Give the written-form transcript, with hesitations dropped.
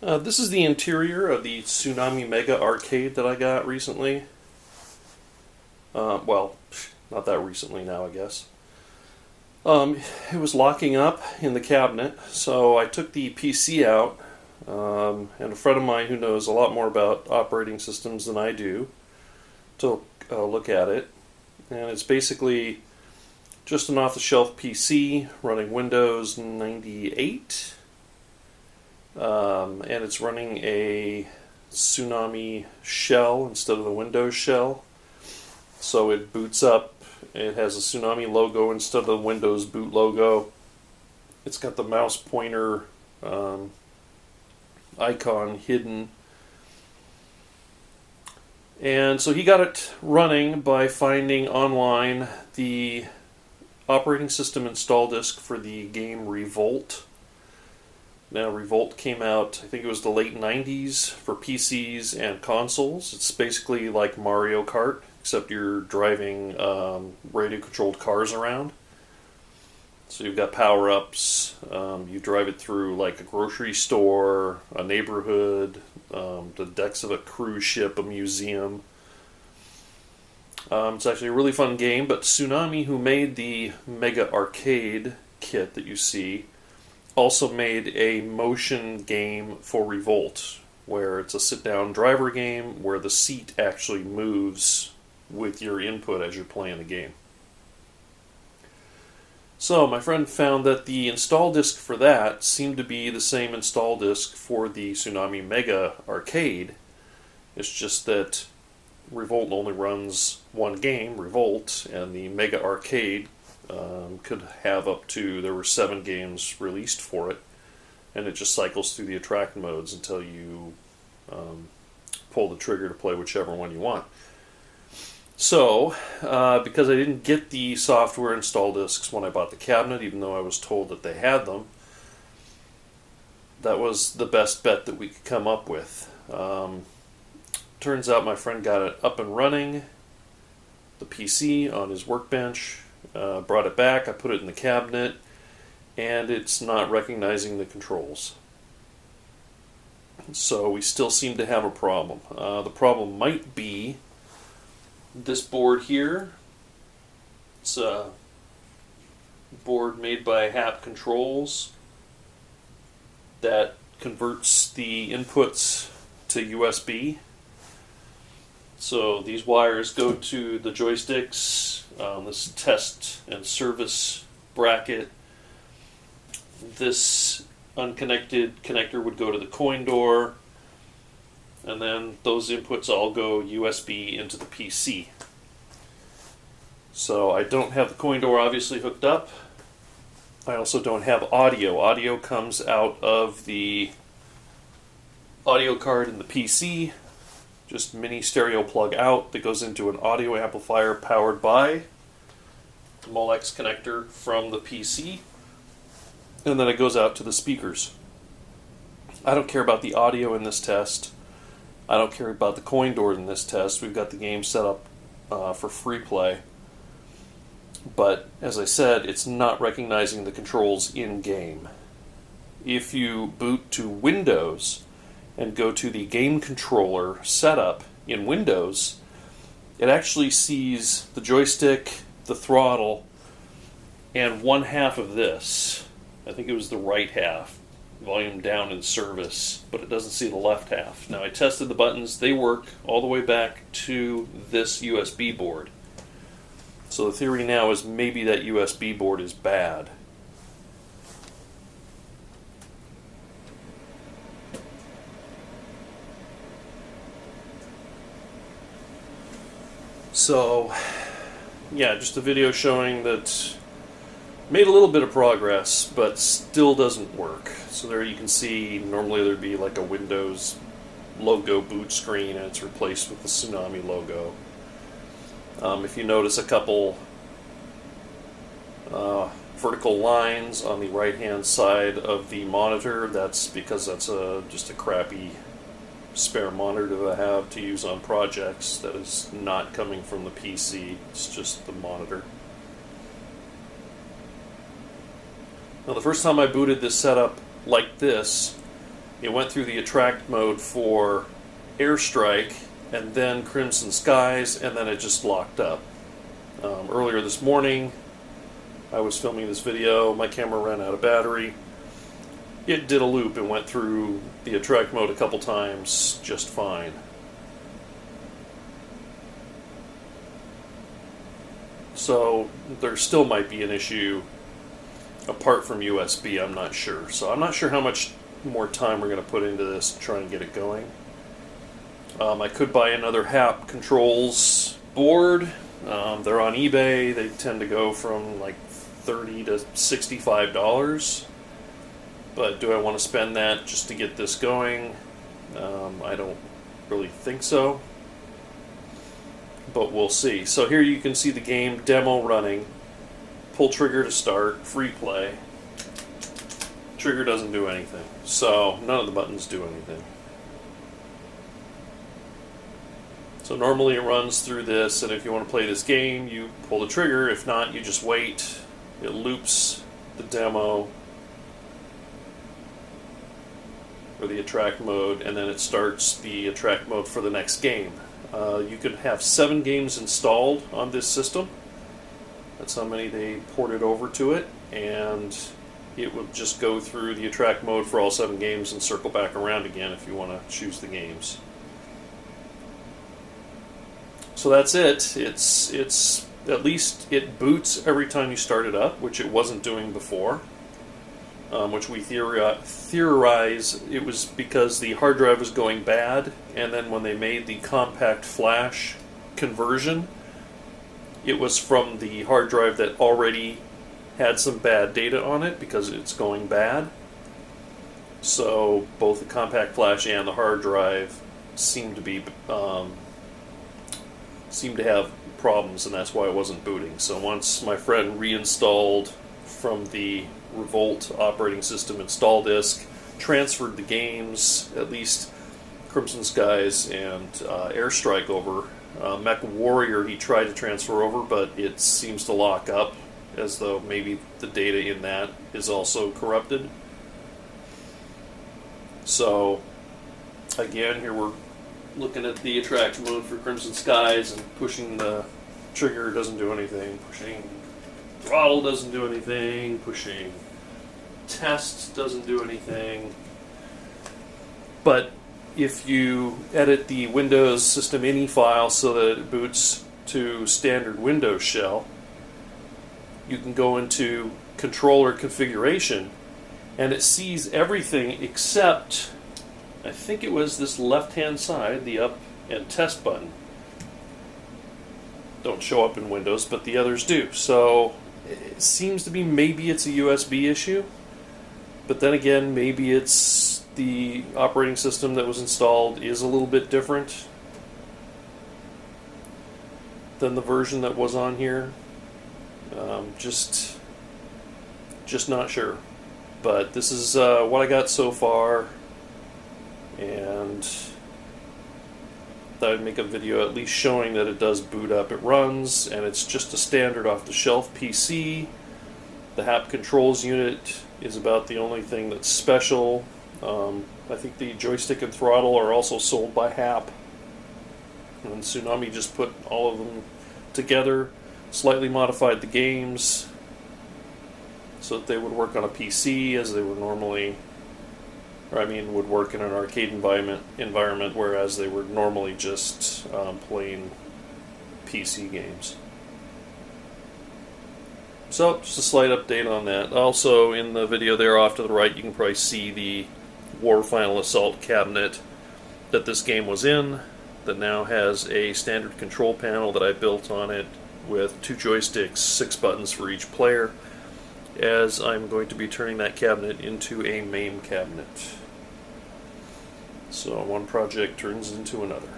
This is the interior of the Tsunami MEGA arcade that I got recently. Well, not that recently now, I guess. It was locking up in the cabinet, so I took the PC out, and a friend of mine who knows a lot more about operating systems than I do took a look at it. And it's basically just an off-the-shelf PC running Windows 98. And it's running a Tsunami shell instead of the Windows shell. So it boots up. It has a Tsunami logo instead of the Windows boot logo. It's got the mouse pointer icon hidden. And so he got it running by finding online the operating system install disk for the game Revolt. Now, Revolt came out, I think it was the late 90s for PCs and consoles. It's basically like Mario Kart, except you're driving radio-controlled cars around. So you've got power-ups. You drive it through like a grocery store, a neighborhood, the decks of a cruise ship, a museum. It's actually a really fun game, but Tsunami, who made the Mega Arcade kit that you see, also made a motion game for Revolt, where it's a sit-down driver game where the seat actually moves with your input as you're playing the game. So my friend found that the install disk for that seemed to be the same install disk for the Tsunami Mega Arcade. It's just that Revolt only runs one game, Revolt, and the Mega Arcade could have up to, there were 7 games released for it, and it just cycles through the attract modes until you pull the trigger to play whichever one you want. So, because I didn't get the software install discs when I bought the cabinet, even though I was told that they had them, that was the best bet that we could come up with. Turns out my friend got it up and running, the PC on his workbench, brought it back, I put it in the cabinet, and it's not recognizing the controls. So we still seem to have a problem. The problem might be this board here. It's a board made by Hap Controls that converts the inputs to USB. So these wires go to the joysticks, this test and service bracket. This unconnected connector would go to the coin door, and then those inputs all go USB into the PC. So I don't have the coin door obviously hooked up. I also don't have audio. Audio comes out of the audio card in the PC. Just mini stereo plug out that goes into an audio amplifier powered by the Molex connector from the PC, and then it goes out to the speakers. I don't care about the audio in this test. I don't care about the coin door in this test. We've got the game set up for free play. But as I said, it's not recognizing the controls in-game. If you boot to Windows and go to the game controller setup in Windows, it actually sees the joystick, the throttle, and one half of this. I think it was the right half, volume down in service, but it doesn't see the left half. Now I tested the buttons, they work all the way back to this USB board. So the theory now is maybe that USB board is bad. So, yeah, just a video showing that made a little bit of progress, but still doesn't work. So there you can see, normally there'd be like a Windows logo boot screen, and it's replaced with the Tsunami logo. If you notice a couple vertical lines on the right-hand side of the monitor, that's because that's just a crappy spare monitor that I have to use on projects that is not coming from the PC. It's just the monitor. Now the first time I booted this setup like this, it went through the attract mode for Airstrike, and then Crimson Skies, and then it just locked up. Earlier this morning, I was filming this video, my camera ran out of battery. It did a loop and went through the attract mode a couple times just fine. So there still might be an issue apart from USB, I'm not sure. So I'm not sure how much more time we're going to put into this to try and get it going. I could buy another HAP controls board. They're on eBay. They tend to go from like $30 to $65. But do I want to spend that just to get this going? I don't really think so. But we'll see. So here you can see the game demo running. Pull trigger to start, free play. Trigger doesn't do anything. So none of the buttons do anything. So normally it runs through this, and if you want to play this game, you pull the trigger. If not, you just wait. It loops the demo or the attract mode, and then it starts the attract mode for the next game. You could have 7 games installed on this system. That's how many they ported over to it, and it would just go through the attract mode for all 7 games and circle back around again if you want to choose the games. So that's it. It's at least it boots every time you start it up, which it wasn't doing before. Which we theorize it was because the hard drive was going bad, and then when they made the compact flash conversion, it was from the hard drive that already had some bad data on it because it's going bad. So both the compact flash and the hard drive seem to have problems, and that's why it wasn't booting. So once my friend reinstalled from the Revolt operating system install disk, transferred the games, at least Crimson Skies and Airstrike over. Mech Warrior he tried to transfer over, but it seems to lock up, as though maybe the data in that is also corrupted. So again, here we're looking at the attract mode for Crimson Skies, and pushing the trigger doesn't do anything, pushing throttle doesn't do anything, pushing test doesn't do anything. But if you edit the Windows system ini file so that it boots to standard Windows shell, you can go into controller configuration, and it sees everything except, I think it was this left-hand side, the up and test button. Don't show up in Windows, but the others do. So it seems to be maybe it's a USB issue, but then again, maybe it's the operating system that was installed is a little bit different than the version that was on here. Just not sure. But this is what I got so far, and thought I'd make a video at least showing that it does boot up. It runs, and it's just a standard off-the-shelf PC. The HAP controls unit is about the only thing that's special. I think the joystick and throttle are also sold by HAP. And Tsunami just put all of them together, slightly modified the games so that they would work on a PC as they were normally, would work in an arcade environment, whereas they were normally just plain PC games. So, just a slight update on that. Also, in the video there off to the right, you can probably see the War Final Assault cabinet that this game was in, that now has a standard control panel that I built on it with 2 joysticks, 6 buttons for each player, as I'm going to be turning that cabinet into a MAME cabinet. So one project turns into another.